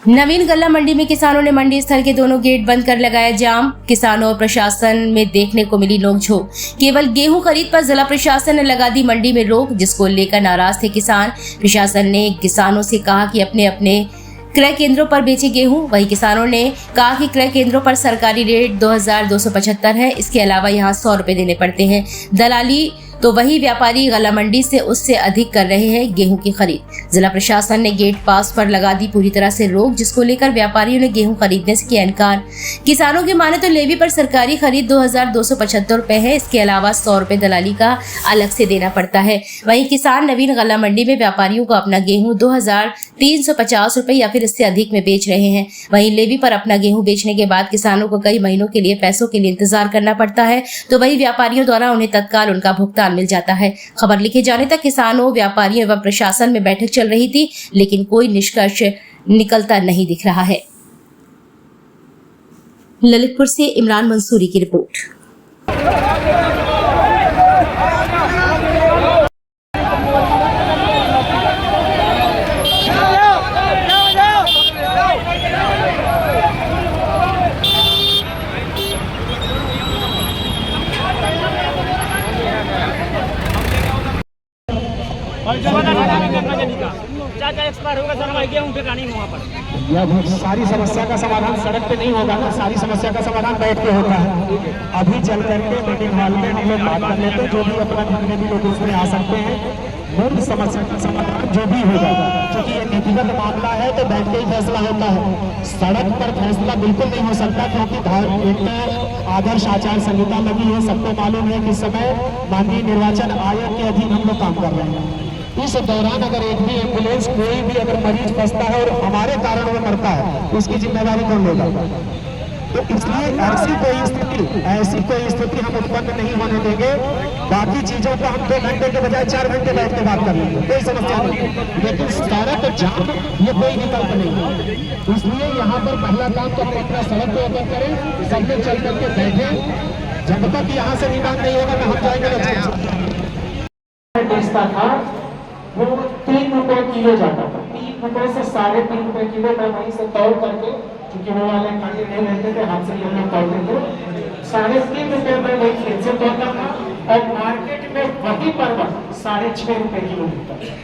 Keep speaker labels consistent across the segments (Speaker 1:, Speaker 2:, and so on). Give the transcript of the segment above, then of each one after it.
Speaker 1: नवीन गल्ला मंडी में किसानों ने मंडी स्थल के दोनों गेट बंद कर लगाया जाम। किसानों और प्रशासन में देखने को मिली नोकझोंक। केवल गेहूं खरीद पर जिला प्रशासन ने लगा दी मंडी में रोक, जिसको लेकर नाराज थे किसान। प्रशासन ने किसानों से कहा कि अपने अपने क्रय केंद्रों पर बेचे गेहूं। वहीं किसानों ने कहा कि क्रय केंद्रों पर सरकारी रेट 2275 है। इसके अलावा यहां 100 रुपए देने पड़ते हैं दलाली, तो वही व्यापारी गला मंडी से उससे अधिक कर रहे हैं गेहूं की खरीद। जिला प्रशासन ने गेट पास पर लगा दी पूरी तरह से रोक, जिसको लेकर व्यापारियों ने गेहूं खरीदने से किया इनकार। किसानों के माने तो लेवी पर सरकारी खरीद 2275 रुपए है। इसके अलावा 100 रुपए दलाली का अलग से देना पड़ता है। वहीं किसान नवीन गला मंडी में व्यापारियों को अपना गेहूं 2350 रुपए या फिर इससे अधिक में बेच रहे हैं। वहीं लेवी पर अपना गेहूं बेचने के बाद किसानों को कई महीनों के लिए पैसों के लिए इंतजार करना पड़ता है, तो वही व्यापारियों द्वारा उन्हें तत्काल उनका भुगतान मिल जाता है। खबर लिखे जाने तक किसानों, व्यापारियों एवं प्रशासन में बैठक चल रही थी, लेकिन कोई निष्कर्ष निकलता नहीं दिख रहा है। ललितपुर से इमरान मंसूरी की रिपोर्ट।
Speaker 2: सारी समस्या का समाधान सड़क पे नहीं होगा ना, सारी समस्या का समाधान बैठ के होता है। अभी चल करके मीटिंग हॉल में हम लोग बात कर लेते हैं, जो भी अपना जितने भी लोग उसमें आ सकते हैं। मूल समस्या का समाधान जो भी होगा, क्योंकि ये नीतिगत मामला है तो बैठ के ही फैसला होता है। सड़क पर फैसला बिल्कुल नहीं हो सकता, क्योंकि एक तो आदर्श आचार संहिता लगी है। सबको मालूम है कि इस समय माननीय निर्वाचन आयोग के अधीन हम लोग काम कर रहे हैं। इस दौरान अगर एक भी एम्बुलेंस, कोई भी अगर मरीज फंसता है और हमारे कारण वो मरता है, उसकी जिम्मेदारी कौन लेगा? तो इसलिए ऐसी कोई स्थिति हम उत्पन्न नहीं होने देंगे। बाकी चीजों को हम 2 घंटे के बजाय 4 घंटे बैठ के बात कर लेंगे, कोई समस्या नहीं। लेकिन सड़क जाम ये कोई विकल्प नहीं है। इसलिए यहाँ पर पहला काम तो हम अपना सड़क को ओपन करें, सब लोग चल करके बैठे। जब तक यहाँ से निदान नहीं होगा तो हम जाएंगे। वो 3 रुपए किलो जाता था, 3 रुपए से 3.5 रुपए किलो मैं वहीं से तौल करके, क्योंकि वो वाले खाली नहीं रहते थे, हाथ से हम लोग तौलते थे। 3.5 रुपए में वही खेत से तौलता था और मार्केट में वही परवल 6.5 रुपए किलो मिलता था।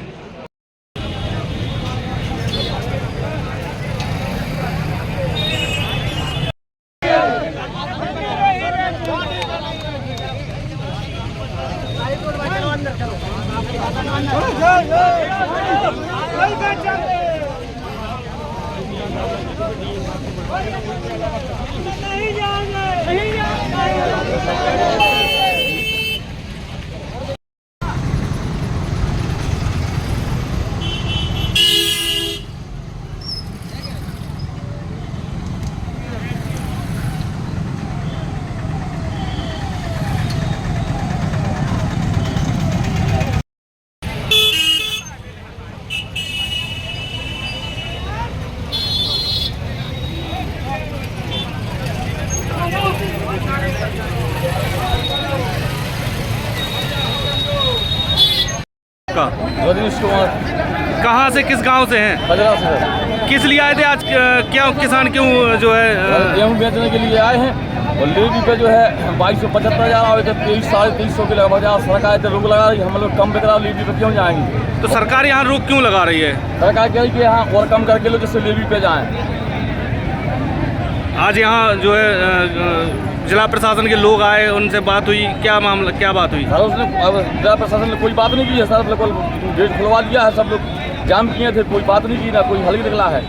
Speaker 3: कहाँ से, किस गांव से हैं?
Speaker 4: बजरा से।
Speaker 3: किस लिए आए थे आज? क्या किसान क्यों जो है
Speaker 4: गेहूँ बेचने के लिए आए हैं और लेवी पे जो है 2275 हज़ार आए थे, 2300 के लगभग सड़क आए थे, रोक लगा रही। हम लोग कम बेच रहा, लेवी पे क्यों जाएंगे?
Speaker 3: तो सरकार यहाँ रोक क्यों लगा रही है?
Speaker 4: सरकार कह रही है कि यहाँ और कम करके लो, जिससे लेवी पे जाएँ।
Speaker 3: आज यहाँ जो है जिला प्रशासन के लोग आए, उनसे बात हुई, क्या मामला, क्या बात हुई?
Speaker 4: सर उसने जिला प्रशासन ने कोई बात नहीं की है। सर बिल्कुल गेट खुलवा दिया है, सब लोग जाम किए थे, कोई बात नहीं की, ना कोई हल निकला है।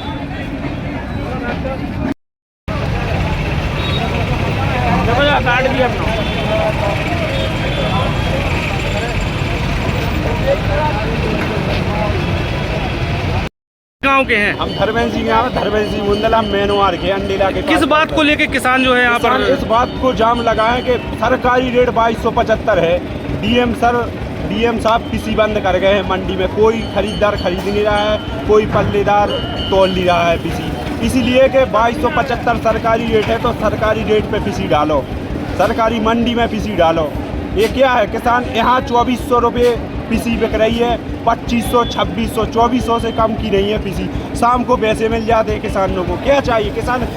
Speaker 2: कार्ड भी अपना
Speaker 3: गांव के हैं?
Speaker 5: हम धर्मेंद्र सिंह मुंदला मेनवार के अंडीला के।
Speaker 3: किस बात को लेके किसान जो है यहाँ पर?
Speaker 5: इस बात को जाम लगाए कि सरकारी रेट 2275 है। डीएम साहब पीसी बंद कर गए हैं मंडी में। कोई खरीदार खरीद नहीं रहा है, कोई पल्लेदार तोल नहीं रहा है पीसी। इसीलिए कि 2275 सरकारी रेट है, तो सरकारी रेट पे पीसी डालो, सरकारी मंडी में पीसी डालो। ये क्या है, किसान यहाँ 2400 रुपये पिसी बिक रही है 2500, 2600, 2400 से कम की नहीं है पिसी। शाम को पैसे मिल जाते हैं किसानों को। क्या चाहिए? किसान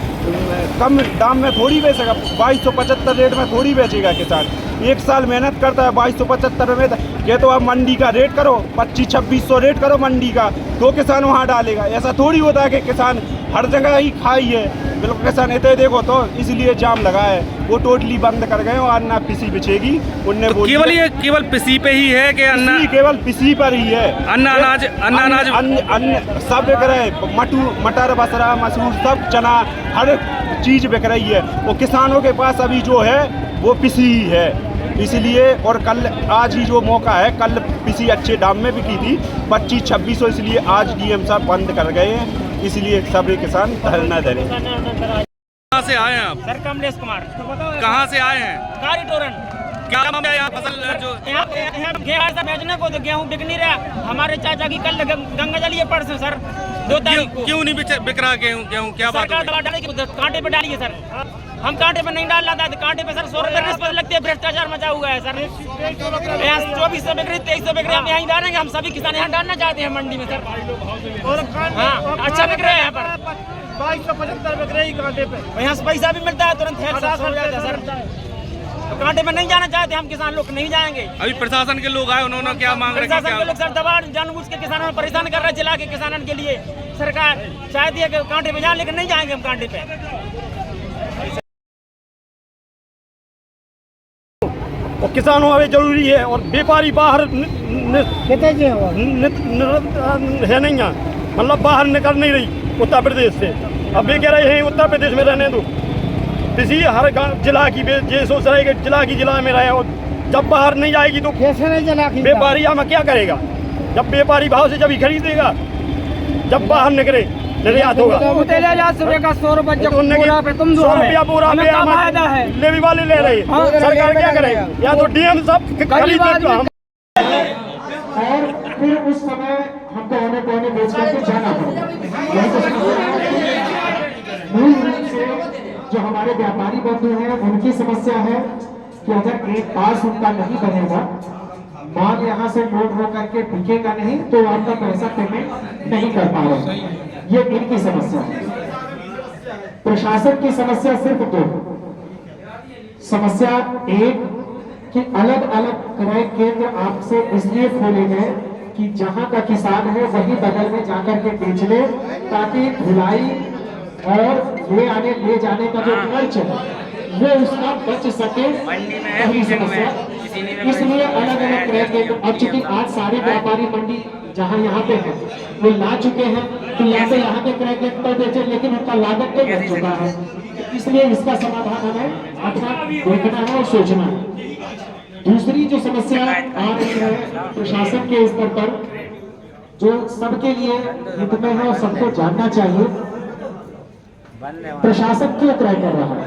Speaker 5: कम दाम में थोड़ी बेचेगा, 2275 रेट में थोड़ी बेचेगा किसान। एक साल मेहनत करता है 2275 में, ये तो आप मंडी का रेट करो, 2500-2600 रेट करो मंडी का, तो किसान वहाँ डालेगा। ऐसा थोड़ी होता है कि किसान हर जगह ही खाई है। बिल्कुल किसान इतने देखो तो इसलिए जाम लगा है, वो टोटली बंद कर गए और ना पिसी बिछेगी। उनने
Speaker 3: तो केवल पिसी पे ही है कि अन्ना
Speaker 5: केवल पिसी पर ही है।
Speaker 3: अन्ना अनाज
Speaker 5: अन्य सब बिक रहे, मटर, बसरा, मसूर, सब चना, हर चीज बिक रही है। वो किसानों के पास अभी जो है वो पिसी ही है। इसलिए और कल आज ही जो मौका है, कल पिसी अच्छे दाम में बिकी थी 2500-2600, इसलिए आज डीएम साहब बंद कर गए हैं। इसलिए सभी किसान धरना दे रहे हैं।
Speaker 3: कहाँ से आए हैं आप?
Speaker 6: सर कमलेश कुमार।
Speaker 3: कहाँ से आए हैं?
Speaker 6: गाड़ी टोरन।
Speaker 3: क्या मामला है यहाँ फसल जो
Speaker 6: यहाँ गेहूँ ऐसा बेचने को तो गेहूँ बिक नहीं रहा। हमारे चाचा की कल गंगा जली है परसों सर 2 तारीख को।
Speaker 3: क्यों नहीं बिक रहा गेहूँ? क्या बात
Speaker 6: सरकार दवा डाली कांटे पे डाली है सर। हम कांटे पे नहीं डाल रहा था, कांटे पे सर 100 रुपये रिश्वत लगती है। भ्रष्टाचार मचा हुआ है सर। यहाँ 2400 बिक रही, 2300 बिक रही। हम यहीं डालेंगे, हम सभी किसान यहाँ डालना चाहते हैं मंडी में सर। हाँ अच्छा बिक रहे हैं यहाँ पर
Speaker 2: 2275 बिक रही कांटे पे।
Speaker 6: यहाँ से पैसा भी मिलता है, तुरंत हेल्थ हो जाता है सर। तो कांटे में नहीं जाना चाहते हम किसान लोग, नहीं जाएंगे।
Speaker 3: अभी प्रशासन के लोग आए, उन्होंने क्या मांग रखी?
Speaker 6: प्रशासन के लोग सर दबा जानबूझ के किसानों को परेशान कर रहे हैं, जिला के किसानों के लिए। सरकार चाहती है कि कांटे पे जाए, लेकिन नहीं जाएंगे हम कांटे पे।
Speaker 7: और किसानों अभी जरूरी है, और व्यापारी बाहर है नहीं है, मतलब बाहर निकल नहीं रही उत्तर प्रदेश से। अब ये कह रहे हैं उत्तर प्रदेश में रहने दो। किसी हर जिला की ये सोच रहे कि जिला में रहे, और जब बाहर नहीं जाएगी तो कैसे नहीं जिला की व्यापारी हमें क्या करेगा? जब व्यापारी भाव से जब ही खरीदेगा, जब बाहर निकले निर्यात होगा।
Speaker 6: 100 रुपये
Speaker 7: पूरा लेवी वाले ले रहे हैं, सरकार क्या करेगा? या तो डीएम सब खरीद हम।
Speaker 2: और फिर उस समय हमको औने पौने बेच करके जाना पड़ेगा। यही तो समस्या है। मूल रूप से जो हमारे व्यापारी बंधु हैं उनकी समस्या है कि अगर एक पास उनका नहीं बनेगा, माल यहाँ से लोड हो करके बिकेगा नहीं, तो आपका पैसा पेमेंट नहीं कर पा रहे। ये इनकी समस्या है। प्रशासन की समस्या सिर्फ 2। समस्या 1 कि अलग अलग क्रय केंद्र आपसे इसलिए खोले गए कि जहां का किसान है वही बगल में जाकर के बेच ले, ताकि ढुलाई और ले जाने का जो खर्च है वो उसका बच सके। पहली समस्या, इसलिए अलग अलग क्रय केंद्र। अब चूंकि आज सारे व्यापारी मंडी जहां यहाँ पे है वो ला चुके हैं, तो यहाँ पे क्रय केंद्र बेचे, लेकिन उनका लागत तो बढ़ चुका है। इसलिए इसका समाधान हमें अपना देखना है और सोचना है। दूसरी जो समस्या आ रही है प्रशासन के स्तर पर, जो सबके लिए हित में है और सबको जानना चाहिए, प्रशासन क्यों क्रय कर रहा है?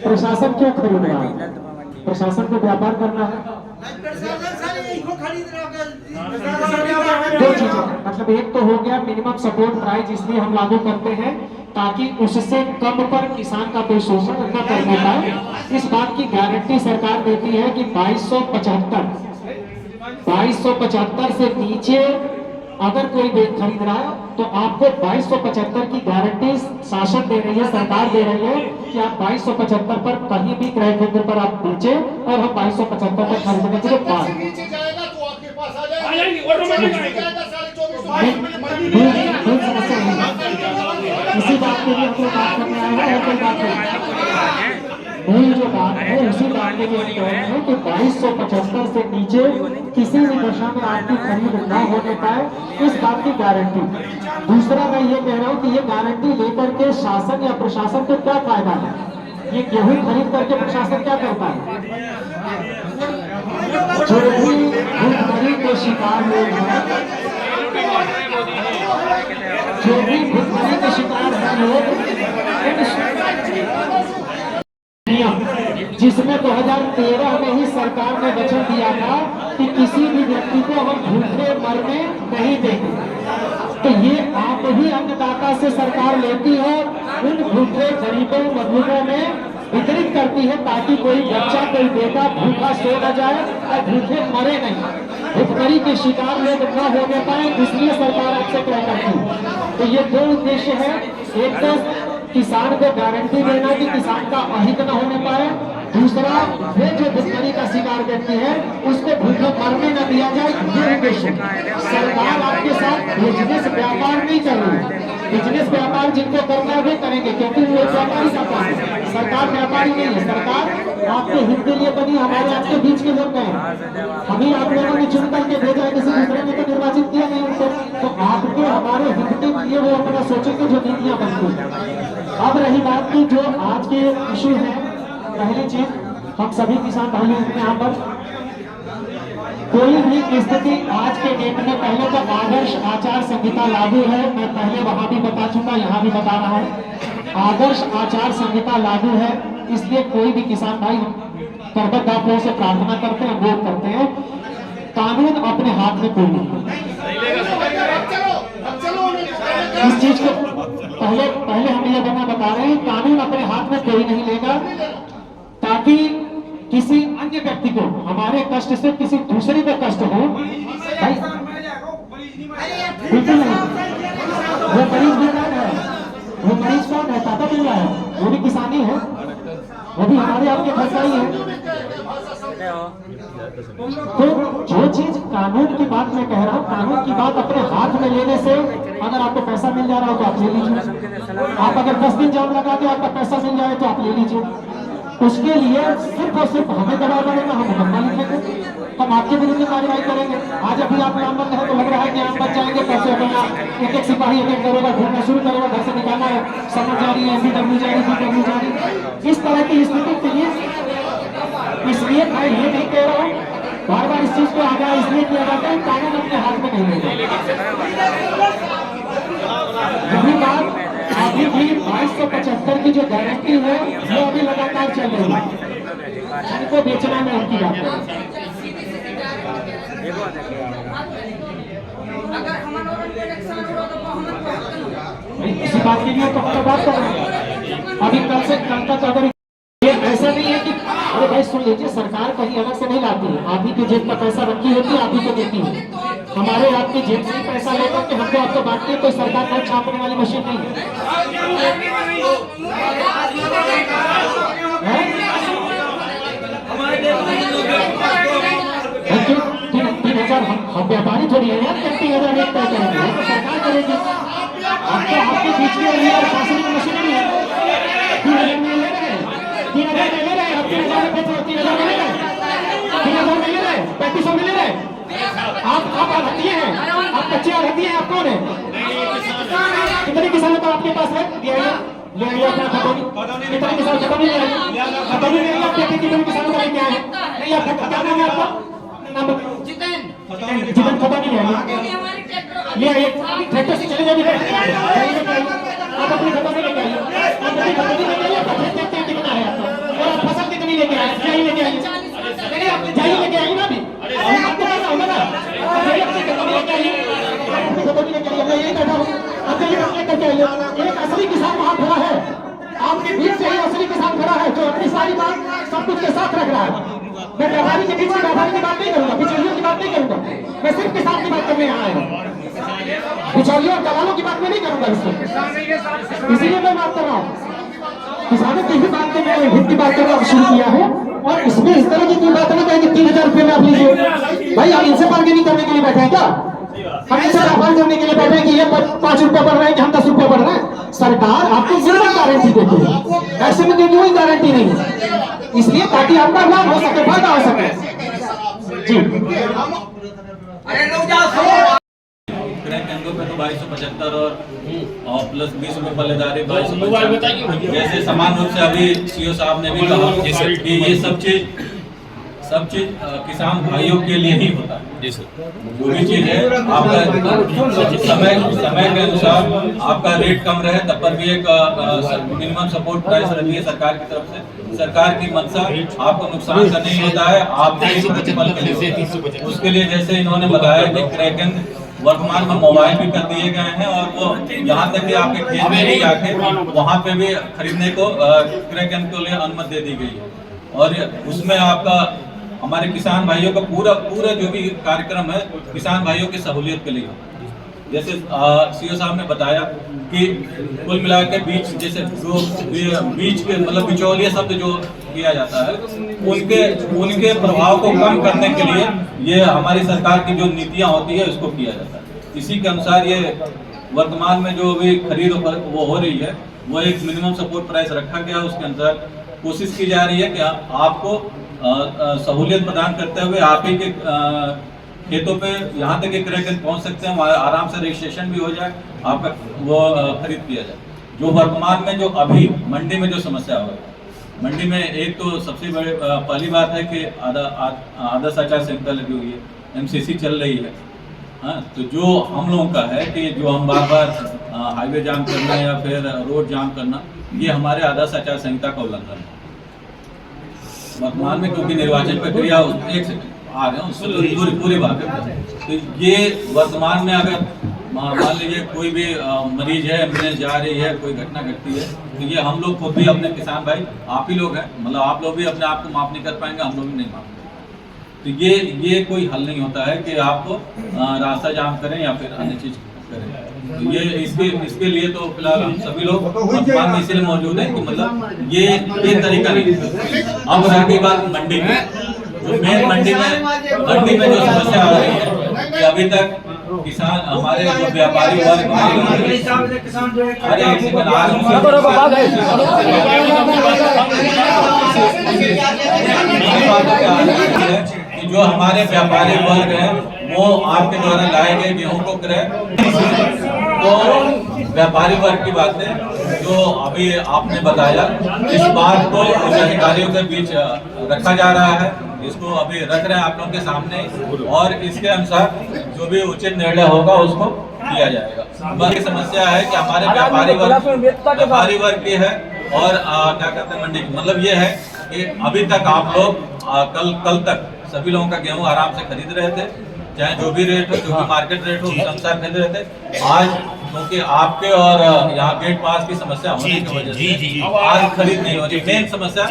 Speaker 2: प्रशासन क्यों खरीद रहा है? प्रशासन को व्यापार करना है। दो चीजें, मतलब एक तो हो गया मिनिमम सपोर्ट प्राइस, इसलिए हम लागू करते हैं ताकि उससे कम पर किसान का कोई शोषण न करने पाए। इस बात की गारंटी सरकार देती है कि 2275 से नीचे अगर कोई खरीद रहा है तो आपको 2275 की गारंटी शासन दे रही है, सरकार दे रही है कि आप 2275 पर कहीं भी क्रय केंद्र पर आप बेचे, और हम 2275 पर खरीदने के लिए पास। इसी बात के लिए हमको बात करने आए हैं, और कोई बात नहीं। मूल जो बात है उसी बात के लिए हम कह रहे हैं कि 2275 से नीचे किसी भी दशा में आपकी खरीद न होने पाए, इस बात की गारंटी। दूसरा मैं ये कह रहा हूँ कि ये गारंटी लेकर के शासन या प्रशासन को क्या फायदा है? ये गेहूं खरीद करके प्रशासन क्या करता है? जो भी भुखमरी के शिकार लोग हैं, जो भी भुखमरी के शिकार हैं लोग, जिसमें 2013 में ही सरकार ने वचन दिया था कि किसी भी व्यक्ति को हम भूखे मरने नहीं देंगे। तो ये आप ही अन्नदाता से सरकार लेती है, उन भूखे गरीबों मजदूरों में वितरित करती है ताकि कोई बच्चा कोई बेटा भूखा सो न जाए और भूखे मरे नहीं, भुखमरी के शिकार लोग न होने पाए, इसलिए सरकार आपसे क्या करती है। तो ये दो उद्देश्य है, एक तो किसान को गारंटी देना कि किसान का अहित न होने पाए, दूसरा वे जो भुखमरी का शिकार व्यक्ति है उसको भूखे मरने न दिया जाए, ये उद्देश्य। सरकार आपके साथ बिजनेस व्यापार नहीं कर रही है, बिजनेस व्यापार जिनको करना है वे करेंगे, क्योंकि वो व्यापारी का काम है, सरकार व्यापारी नहीं है। सरकार आपके हित के लिए बनी, हमारे आपके बीच के लोग हैं, हम ही आप लोगों ने चुन करके भेजा है, किसी दूसरे ने तो निर्वाचित किया नहीं उनको, तो आपके हमारे हित के लिए वो अपना सोचेंगे जो नीतियां बनती है। अब रही बात की जो आज के इशू है, पहली चीज हम सभी किसान भाइयों यहाँ पर कोई भी स्थिति आज के डेट में, पहले तो आदर्श आचार संहिता लागू है, मैं पहले वहां भी बता चुका, यहाँ भी बता रहा हूँ, आदर्श आचार संहिता लागू है, इसलिए कोई भी किसान भाई करबद्ध आप लोगों से प्रार्थना करते हैं, वोट करते हैं, कानून अपने हाथ में कोई नहीं। इस चीज को पहले हम ये बता रहे हैं, कानून अपने हाथ में कोई नहीं लेगा, ताकि किसी अन्य व्यक्ति को हमारे कष्ट से किसी दूसरे को कष्ट हो, भाई बिल्कुल नहीं। वो मरीज भी कौन है, वो मरीज कौन है, टाटा बिरला है, वो भी किसानी है, वो भी हमारे आपके घर का ही है। तो जो चीज कानून की बात मैं कह रहा हूँ, कानून की बात अपने हाथ में लेने से, अगर आपको पैसा मिल जा रहा हो तो आप ले लीजिए, आप अगर 10 दिन जाम लगा के आपका पैसा मिल जाए तो आप ले लीजिए, उसके लिए सिर्फ और सिर्फ हमें दबाव पड़ेगा, हम मुकदमा लिखेंगे, हम आपके विरुद्ध कार्रवाई करेंगे। आज अभी आप नामबंद है तो लग रहा है कि आप बच जाएंगे, पैसे अपना एक एक सिपाही एक एक करेगा, ढूंढना शुरू करेगा, घर से निकालना है, समझ जा रही है, एमपीडब्ल्यू जा रही है, जा रही, इस तरह की स्थिति के लिए, इसलिए मैं ये नहीं कह रहा हूँ, बार बार इस चीज को आगाह इसलिए किया जाता है, कानून अपने हाथ में नहीं लेगा। यही बात अभी भी 2275 की जो गारंटी है वो अभी लगातार चल रही है, जिनको बेचना में उनकी बात है। इसी बात के लिए तो हम बात कर रहे हैं। अभी कल तक अगर ये ऐसा नहीं है कि अरे भाई सुन लीजिए, सरकार कहीं अलग से नहीं लाती है, आप ही की जेब का पैसा रखी होती है, आप ही को देती है, हमारे आपके जेब से ही पैसा लेकर के हमको आपको बांटती है, कोई सरकार नोट छापने वाली मशीन नहीं है। 3,000 हम व्यापारी थोड़ी है यार, 3,000 एक तय करेंगे, तो सरकार करेगी, आपको आपके बीच में रही और शासनिक मशीनरी है, 3,000 में ले रहे हैं, 3,000 में ले रहे हैं, 3,000 में 3,000 में ले रहे हैं, 3,000 में ले रहे हैं, 3,500 में ले रहे हैं, आप आढ़ती हैं, आप कच्चे आढ़ती हैं, आप कौन है, कितने किसानों का आपके पास है, ले आइए अपना खतौनी, कितने किसान खतौनी ले आइए, खतौनी ले आइए, आपके कितने किसानों का लेके आए हैं, नहीं आप क्या नाम है आपका, नाम जितन खतौनी ले आइए, ट्रैक्टर से चले जाइए, आप अपनी खतौनी लेके आइए, आप अपनी खतौनी लेके आइए, आपका खेत कितना है आपका, और फसल कितनी लेके आए, जाइए लेके आइए, नहीं आप जाइए लेके आइए ना, अभी आपको कैसा होगा ना, जाइए अपनी खतौनी लेके आइए, अपनी खतौनी लेके आइए, मैं यही कहता हूँ, आप जाइए अपने करके आइए, एक असली किसान वहाँ खड़ा है, आपके बीच से ही असली किसान खड़ा है, जो अपनी सारी बात सब कुछ के साथ रख रहा है। मैं व्यापारी के बीच में व्यापारी की बात नहीं करूंगा, बिचौलियों की बात नहीं करूंगा, मैं सिर्फ किसान की बात करने आया हूँ, बिचौलियों और दलालों की बात में नहीं करूंगा इसमें, इसीलिए मैं बात कर रहा हूँ, किसानों की ही बात में मैं हित की बात करना शुरू किया है, और इसमें इस तरह की कोई बात नहीं कहेंगे 3,000 रुपये में आप लीजिए, भाई आप इनसे बार्गेनिंग करने के लिए बैठे हैं क्या, हम इनसे व्यापार करने के लिए बैठे हैं कि ये 5 रुपये बढ़ रहे हैं कि हम 10 रुपये बढ़ रहे हैं, सरकार आपको मिनिमम गारंटी देती है, ऐसे में कोई गारंटी नहीं है, इसलिए ताकि आपका लाभ हो सके, फायदा हो सके जी।
Speaker 8: पे तो 2275 और प्लस 20 रुपये पल्लेदारी 2275, जैसे समान रूप से अभी सीओ साहब ने भी कहा कि ये सब चीज किसान भाइयों के लिए ही होता है, जो भी चीज है आपका समय के अनुसार आपका रेट कम रहे तब पर भी एक मिनिमम सपोर्ट प्राइस रहती है सरकार की तरफ से, सरकार की मंशा आपको नुकसान का नहीं होता है, आप उसके लिए जैसे इन्होंने बताया कि क्रैकन वर्तमान में मोबाइल भी कर दिए गए हैं और वो यहाँ तक कि आपके खेत में भी जाके वहाँ पे भी खरीदने को क्रय केंद्र के लिए अनुमति दे दी गई है। और उसमें आपका हमारे किसान भाइयों का पूरा जो भी कार्यक्रम है किसान भाइयों की सहूलियत के लिए, जैसे सीओ साहब ने बताया कि कुल मिला के बीच जैसे जो बीच के मतलब बिचौलिया शब्द जो किया जाता है उनके प्रभाव को कम करने के लिए ये हमारी सरकार की जो नीतियां होती है उसको किया जाता है। इसी के अनुसार ये वर्तमान में जो भी खरीद वो हो रही है वो एक मिनिमम सपोर्ट प्राइस रखा गया, उसके अंदर कोशिश की जा रही है कि आपको सहूलियत प्रदान करते हुए आप ही के खेतों पे यहाँ तक क्रय केंद्र पहुँच सकते हैं, वहाँ आराम से रजिस्ट्रेशन भी हो जाए, आपका वो खरीद किया जाए। जो वर्तमान में जो अभी मंडी में जो समस्या हो रही है, मंडी में एक तो सबसे बड़ी पहली बात है कि आदर्श आचार संहिता लगी हुई है, एमसीसी चल रही है। हाँ, तो जो हम लोगों का है कि जो हम बार हाईवे जाम करना या फिर रोड जाम करना, ये हमारे आदर्श आचार संहिता का उल्लंघन है वर्तमान में, क्योंकि निर्वाचन प्रक्रिया एक सेकंड आ रहे हैं पूरी बात है। तो ये वर्तमान में अगर मान लीजिए कोई भी मरीज है, एम्बुलेंस जा रही है, कोई घटना घटती है, तो ये हम लोग खुद भी अपने किसान भाई आप ही लोग हैं, मतलब आप लोग भी अपने आप को माफ नहीं कर पाएंगे, हम लोग भी नहीं माफ करेंगे। तो ये कोई हल नहीं होता है कि आपको रास्ता जाम करें या फिर अन्य चीज करें। तो ये इसके लिए तो फिलहाल हम सभी लोग वर्तमान में इसलिए मौजूद हैं कि मतलब ये तरीका नहीं। अब रह गई बात मंडी में, जो मेन मंडी में जो समस्या आ रही है कि अभी तक किसान हमारे जो व्यापारी वर्ग कि जो हमारे व्यापारी वर्ग हैं वो आपके द्वारा लाए गए गेहूं को क्रय, तो व्यापारी वर्ग की बातें जो अभी आपने बताया, इस बात को उच्च अधिकारियों के बीच रखा जा रहा है, इसको अभी रख रहे हैं आप लोगों के सामने और इसके अनुसार जो भी उचित निर्णय होगा उसको किया जाएगा। बाकी समस्या है कि हमारे व्यापारी वर्ग की है और क्या कहते हैं मंडी की, मतलब ये है कि अभी तक आप लोग कल तक सभी लोगों का गेहूं आराम से खरीद रहे थे, चाहे जो भी रेट हो, जो भी मार्केट रेट हो उस अनुसार खरीद रहे थे। आज क्योंकि आपके और यहाँ गेट पास की समस्या होने की वजह से आज खरीद नहीं हो रही, मेन समस्या।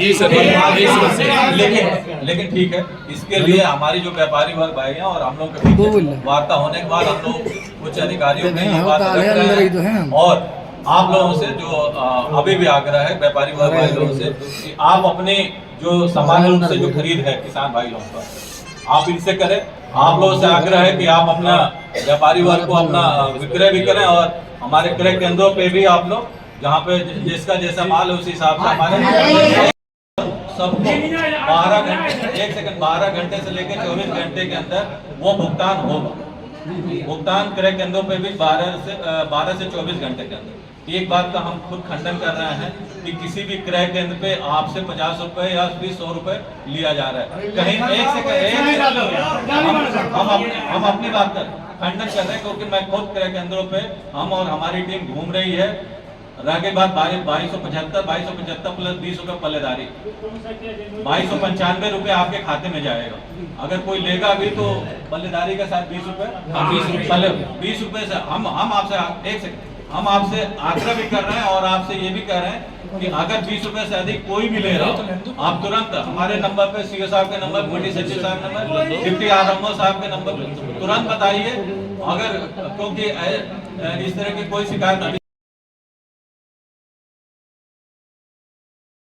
Speaker 8: लेकिन ठीक है, इसके लिए हमारी जो व्यापारी वर्ग भाई हैं और हम लोग के वार्ता होने के बाद हम लोग उच्च अधिकारियों की बात रख रहे हैं और आप लोगों से जो अभी भी आग्रह है व्यापारी वर्ग भाई लोगों से कि आप अपने जो सामान्य रूप से जो खरीद है किसान भाई लोगों का आप इनसे करें। आप लोगों से आग्रह है कि आप अपना व्यापारी वर्ग को अपना विक्रय भी करें और हमारे क्रय केंद्रों पे भी आप लोग जहाँ पे जिसका जैसा माल है उसी हिसाब से हमारे सबको 12 घंटे से लेकर 24 घंटे के अंदर वो भुगतान होगा। भुगतान क्रय केंद्रों पे भी 12 से 24 घंटे के अंदर। एक बात का हम खुद खंडन कर रहे हैं कि किसी भी क्रय केंद्र पे आपसे 50 रुपए या 100 रुपए लिया जा रहा है। कहीं हम अपनी बात कर खंडन कर रहे हैं क्योंकि मैं खुद क्रय केंद्रों पे हम और हमारी टीम घूम रही है। रह गई बात 2275 प्लस 20 रुपए पल्लेदारी, 2295 रुपए आपके खाते में जाएगा। अगर कोई लेगा भी तो पल्लेदारी के साथ 20 रुपए से हम आपसे हम आपसे आग्रह भी कर रहे हैं और आपसे ये भी कह रहे हैं कि अगर 20 रुपए से अधिक कोई भी ले रहा हो आप तुरंत हमारे नंबर पे सीओ साहब के नंबर, मंडी सचिव साहब नंबर, डिप्टी आरएमओ साहब के नंबर तुरंत बताइए। अगर क्योंकि इस तरह की कोई शिकायत